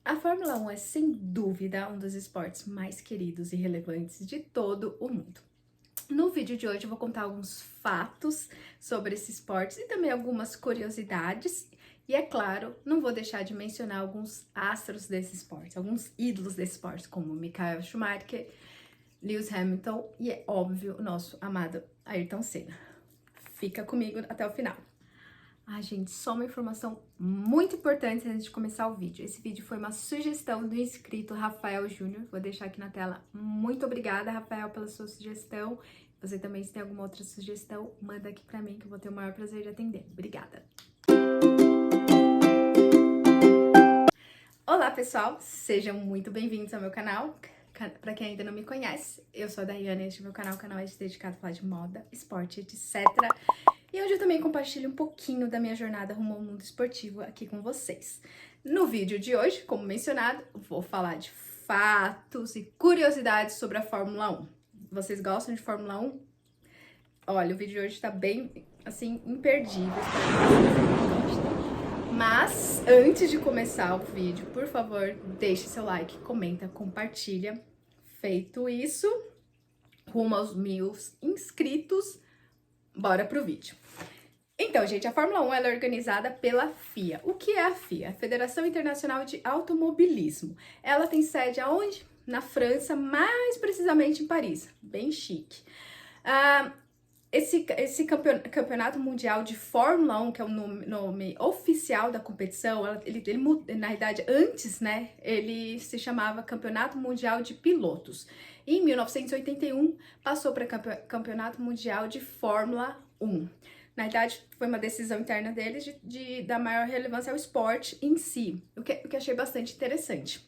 A Fórmula 1 é, sem dúvida, um dos esportes mais queridos e relevantes de todo o mundo. No vídeo de hoje eu vou contar alguns fatos sobre esse esporte e também algumas curiosidades. E é claro, não vou deixar de mencionar alguns astros desse esporte, alguns ídolos desse esporte, como Michael Schumacher, Lewis Hamilton e, é óbvio, o nosso amado Ayrton Senna. Fica comigo até o final. Gente, só uma informação muito importante antes de começar o vídeo. Esse vídeo foi uma sugestão do inscrito Rafael Júnior. Vou deixar aqui na tela. Muito obrigada, Rafael, pela sua sugestão. Você também, se tem alguma outra sugestão, manda aqui pra mim que eu vou ter o maior prazer de atender. Obrigada. Olá, pessoal! Sejam muito bem-vindos ao meu canal. Para quem ainda não me conhece, eu sou a Daiane, este é meu canal. O canal é dedicado a falar de moda, esporte, etc. E hoje eu também compartilho um pouquinho da minha jornada rumo ao mundo esportivo aqui com vocês. No vídeo de hoje, como mencionado, vou falar de fatos e curiosidades sobre a Fórmula 1. Vocês gostam de Fórmula 1? Olha, o vídeo de hoje tá bem, assim, imperdível. Espero que vocês gostem. Mas, antes de começar o vídeo, por favor, deixe seu like, comenta, compartilha. Feito isso, rumo aos 1000 inscritos, bora pro vídeo. Então, gente, a Fórmula 1 ela é organizada pela FIA. O que é a FIA? A Federação Internacional de Automobilismo. Ela tem sede aonde? Na França, mais precisamente em Paris. Bem chique. Esse campeonato mundial de Fórmula 1, que é o nome oficial da competição, ele na realidade, antes, né, ele se chamava Campeonato Mundial de Pilotos. E em 1981, passou para Campeonato Mundial de Fórmula 1. Na verdade, foi uma decisão interna deles de dar maior relevância ao esporte em si, o que achei bastante interessante.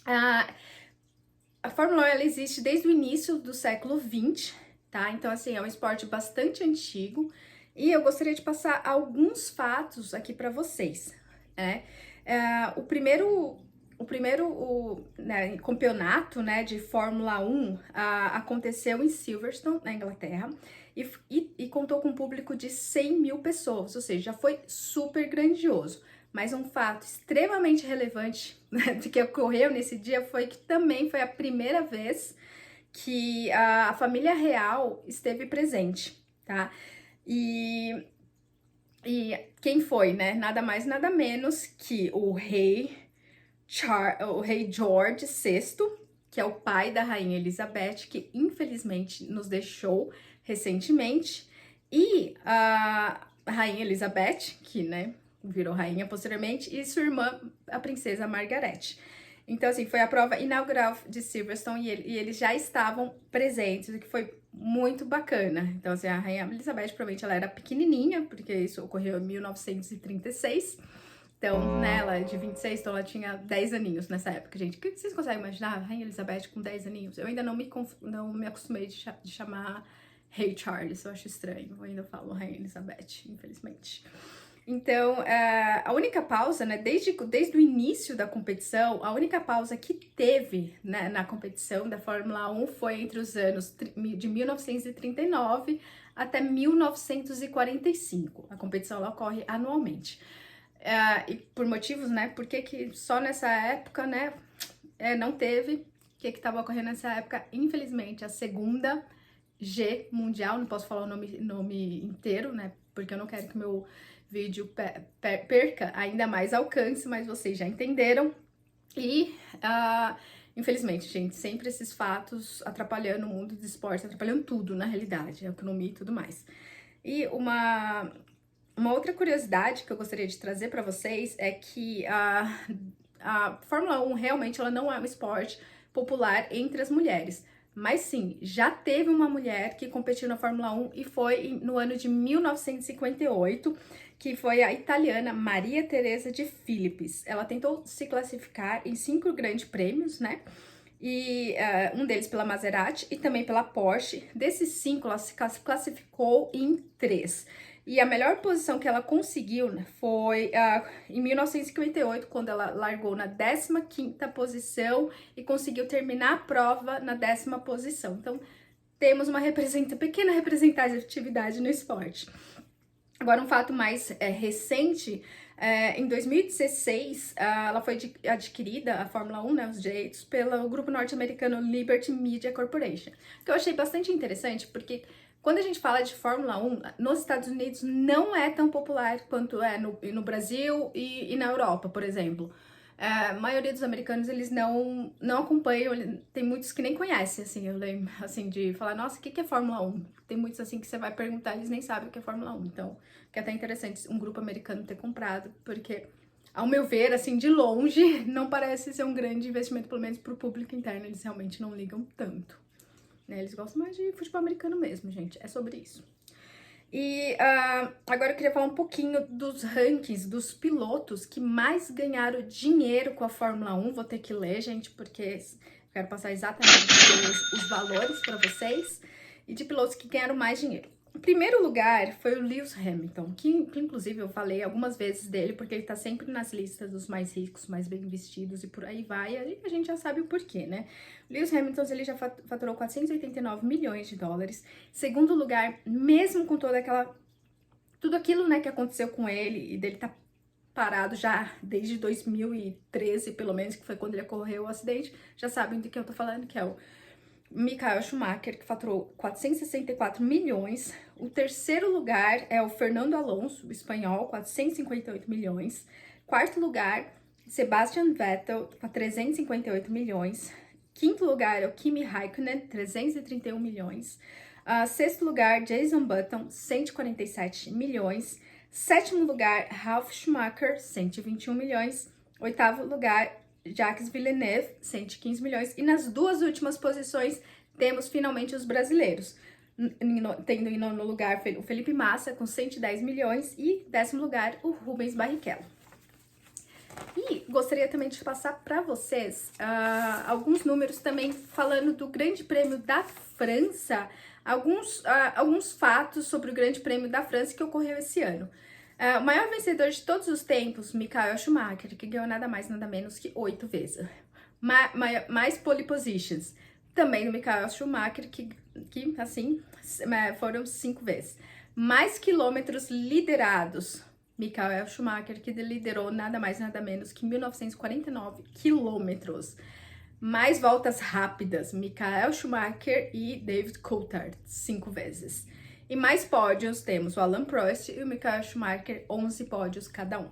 A Fórmula 1 ela existe desde o início do século XX, tá? Então, assim, é um esporte bastante antigo e eu gostaria de passar alguns fatos aqui para vocês, né? O primeiro campeonato, né, de Fórmula 1 aconteceu em Silverstone, na Inglaterra, e contou com um público de 100 mil pessoas, ou seja, já foi super grandioso. Mas um fato extremamente relevante, né, de que ocorreu nesse dia foi que também foi a primeira vez que a família real esteve presente, tá? E quem foi, né? Nada mais, nada menos que o rei George VI, que é o pai da rainha Elizabeth, que infelizmente nos deixou recentemente, e a rainha Elizabeth, que, né, virou rainha posteriormente, e sua irmã, a princesa Margaret. Então, assim, foi a prova inaugural de Silverstone e eles já estavam presentes, o que foi muito bacana. Então, assim, a rainha Elizabeth, provavelmente, ela era pequenininha, porque isso ocorreu em 1936. Então, né, ela é de 26, então ela tinha 10 aninhos nessa época, gente. O que vocês conseguem imaginar? A rainha Elizabeth com 10 aninhos? Eu ainda não me acostumei de chamar Rei Charles, eu acho estranho. Eu ainda falo rainha Elizabeth, infelizmente. Então, a única pausa, né, desde o início da competição, a única pausa que teve, né, na competição da Fórmula 1 foi entre os anos de 1939 até 1945. A competição ela ocorre anualmente. E por motivos, né, por que só nessa época, né, não teve, o que estava ocorrendo nessa época? Infelizmente, a segunda G mundial, não posso falar o nome inteiro, né, porque eu não quero que o meu vídeo perca ainda mais alcance, mas vocês já entenderam. E, infelizmente, gente, sempre esses fatos atrapalhando o mundo dos esportes, atrapalhando tudo, na realidade, a economia e tudo mais. E uma outra curiosidade que eu gostaria de trazer para vocês é que a Fórmula 1 realmente ela não é um esporte popular entre as mulheres. Mas sim, já teve uma mulher que competiu na Fórmula 1 e foi no ano de 1958, que foi a italiana Maria Teresa de Philippis. Ela tentou se classificar em 5 grandes prêmios, né? E um deles pela Maserati e também pela Porsche. Desses 5, ela se classificou em 3. E a melhor posição que ela conseguiu, né, foi em 1958, quando ela largou na 15ª posição e conseguiu terminar a prova na 10ª posição. Então, temos uma pequena representatividade no esporte. Agora, um fato mais recente, Em 2016, ela foi adquirida, a Fórmula 1, né, os direitos, pelo grupo norte-americano Liberty Media Corporation, que eu achei bastante interessante, porque quando a gente fala de Fórmula 1, nos Estados Unidos não é tão popular quanto é no Brasil e na Europa, por exemplo. A maioria dos americanos, eles não acompanham, tem muitos que nem conhecem, assim, eu lembro, assim, de falar, nossa, o que é Fórmula 1? Tem muitos, assim, que você vai perguntar, eles nem sabem o que é Fórmula 1, então, que é até interessante um grupo americano ter comprado, porque, ao meu ver, assim, de longe, não parece ser um grande investimento, pelo menos pro público interno, eles realmente não ligam tanto, né, eles gostam mais de futebol americano mesmo, gente, é sobre isso. E agora eu queria falar um pouquinho dos rankings dos pilotos que mais ganharam dinheiro com a Fórmula 1. Vou ter que ler, gente, porque quero passar exatamente os valores para vocês. E de pilotos que ganharam mais dinheiro. O primeiro lugar foi o Lewis Hamilton, que inclusive eu falei algumas vezes dele, porque ele tá sempre nas listas dos mais ricos, mais bem vestidos e por aí vai, e a gente já sabe o porquê, né? O Lewis Hamilton, ele já faturou 489 milhões de dólares. Segundo lugar, mesmo com tudo aquilo, né, que aconteceu com ele, e dele tá parado já desde 2013, pelo menos, que foi quando ele ocorreu o acidente, já sabem do que eu tô falando, que é o Michael Schumacher, que faturou 464 milhões. O terceiro lugar é o Fernando Alonso, o espanhol, 458 milhões. Quarto lugar, Sebastian Vettel, com 358 milhões. Quinto lugar é o Kimi Raikkonen, 331 milhões. Sexto lugar, Jason Button, 147 milhões. Sétimo lugar, Ralf Schumacher, 121 milhões. Oitavo lugar, Jacques Villeneuve, 115 milhões. E nas duas últimas posições, temos finalmente os brasileiros. Tendo em nono lugar o Felipe Massa, com 110 milhões. E décimo lugar, o Rubens Barrichello. E gostaria também de passar para vocês alguns números também falando do Grande Prêmio da França. Alguns fatos sobre o Grande Prêmio da França que ocorreu esse ano. O maior vencedor de todos os tempos, Michael Schumacher, que ganhou nada mais, nada menos que 8 vezes. Mais pole positions, também do Michael Schumacher, que assim, foram 5 vezes. Mais quilômetros liderados, Michael Schumacher, que liderou nada mais, nada menos que 1949 quilômetros. Mais voltas rápidas, Michael Schumacher e David Coulthard, 5 vezes. E mais pódios, temos o Alain Prost e o Michael Schumacher, 11 pódios cada um.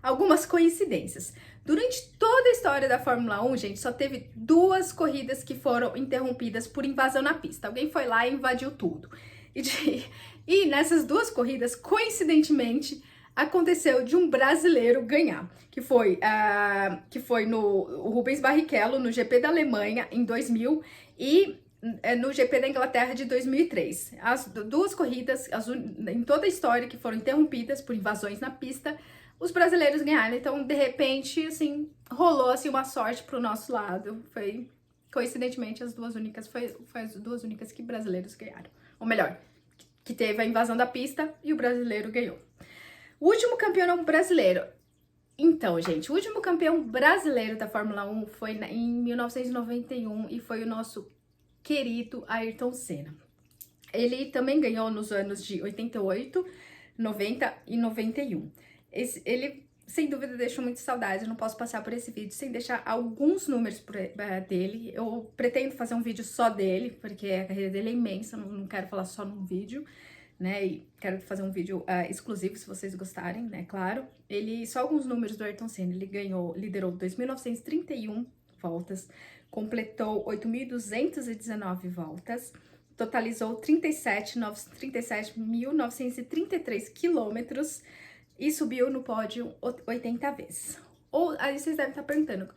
Algumas coincidências. Durante toda a história da Fórmula 1, gente, só teve 2 corridas que foram interrompidas por invasão na pista. Alguém foi lá e invadiu tudo. E nessas 2 corridas, coincidentemente, aconteceu de um brasileiro ganhar, que foi no Rubens Barrichello, no GP da Alemanha, em 2000, e no GP da Inglaterra de 2003. As 2 corridas, em toda a história, que foram interrompidas por invasões na pista, os brasileiros ganharam. Então, de repente, assim, rolou assim, uma sorte pro nosso lado. Foi, coincidentemente, as 2 únicas, foi as 2 únicas que brasileiros ganharam. Ou melhor, que teve a invasão da pista e o brasileiro ganhou. O último campeão brasileiro. Então, gente, o último campeão brasileiro da Fórmula 1 foi em 1991 e foi o nosso querido Ayrton Senna. Ele também ganhou nos anos de 88, 90 e 91. Ele, sem dúvida, deixou muita saudade. Eu não posso passar por esse vídeo sem deixar alguns números dele. Eu pretendo fazer um vídeo só dele, porque a carreira dele é imensa, não quero falar só num vídeo, né? E quero fazer um vídeo exclusivo, se vocês gostarem, né? Claro. Só alguns números do Ayrton Senna. Ele liderou 2.931 voltas, completou 8.219 voltas, totalizou 37.933 quilômetros e subiu no pódio 80 vezes. Ou aí vocês devem estar perguntando,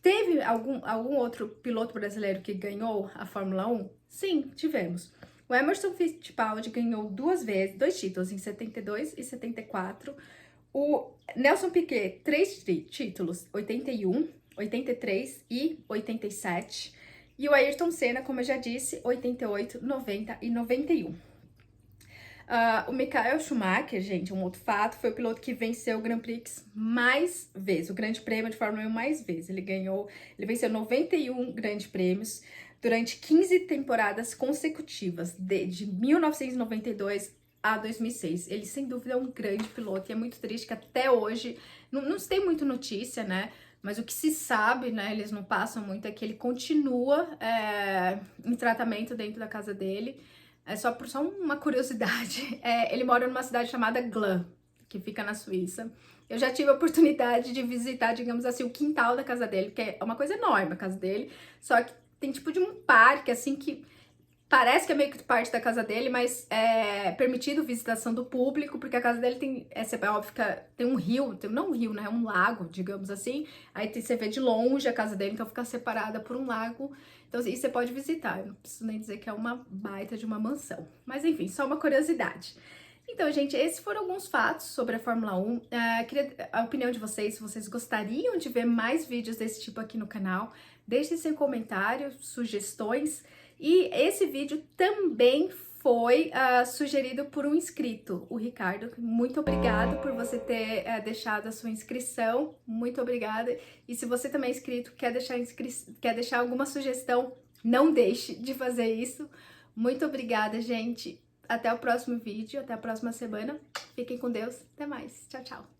teve algum outro piloto brasileiro que ganhou a Fórmula 1? Sim, tivemos. O Emerson Fittipaldi ganhou 2 vezes, 2 títulos, em 72 e 74. O Nelson Piquet, 3 títulos, 81, 83 e 87. E o Ayrton Senna, como eu já disse, 88, 90 e 91. O Michael Schumacher, gente, um outro fato, foi o piloto que venceu o Grand Prix mais vezes, o Grande Prêmio de Fórmula 1 mais vezes. Ele venceu 91 grandes prêmios durante 15 temporadas consecutivas, de 1992 a 2006. Ele, sem dúvida, é um grande piloto e é muito triste que até hoje não se tem muito notícia, né? Mas o que se sabe, né, eles não passam muito, é que ele continua em tratamento dentro da casa dele. É só uma curiosidade, ele mora numa cidade chamada Glan, que fica na Suíça. Eu já tive a oportunidade de visitar, digamos assim, o quintal da casa dele, que é uma coisa enorme a casa dele, só que tem tipo de um parque, assim, que parece que é meio que parte da casa dele, mas é permitido visitação do público, porque a casa dele tem, é óbvio que tem um rio, não um rio, né, é um lago, digamos assim, aí você vê de longe a casa dele, então fica separada por um lago, então assim, você pode visitar, eu não preciso nem dizer que é uma baita de uma mansão, mas enfim, só uma curiosidade. Então, gente, esses foram alguns fatos sobre a Fórmula 1. Queria a opinião de vocês, se vocês gostariam de ver mais vídeos desse tipo aqui no canal. Deixe seu comentário, sugestões. E esse vídeo também foi sugerido por um inscrito, o Ricardo. Muito obrigado por você ter deixado a sua inscrição. Muito obrigada. E se você também é inscrito, quer deixar alguma sugestão, não deixe de fazer isso. Muito obrigada, gente. Até o próximo vídeo, até a próxima semana. Fiquem com Deus. Até mais. Tchau, tchau.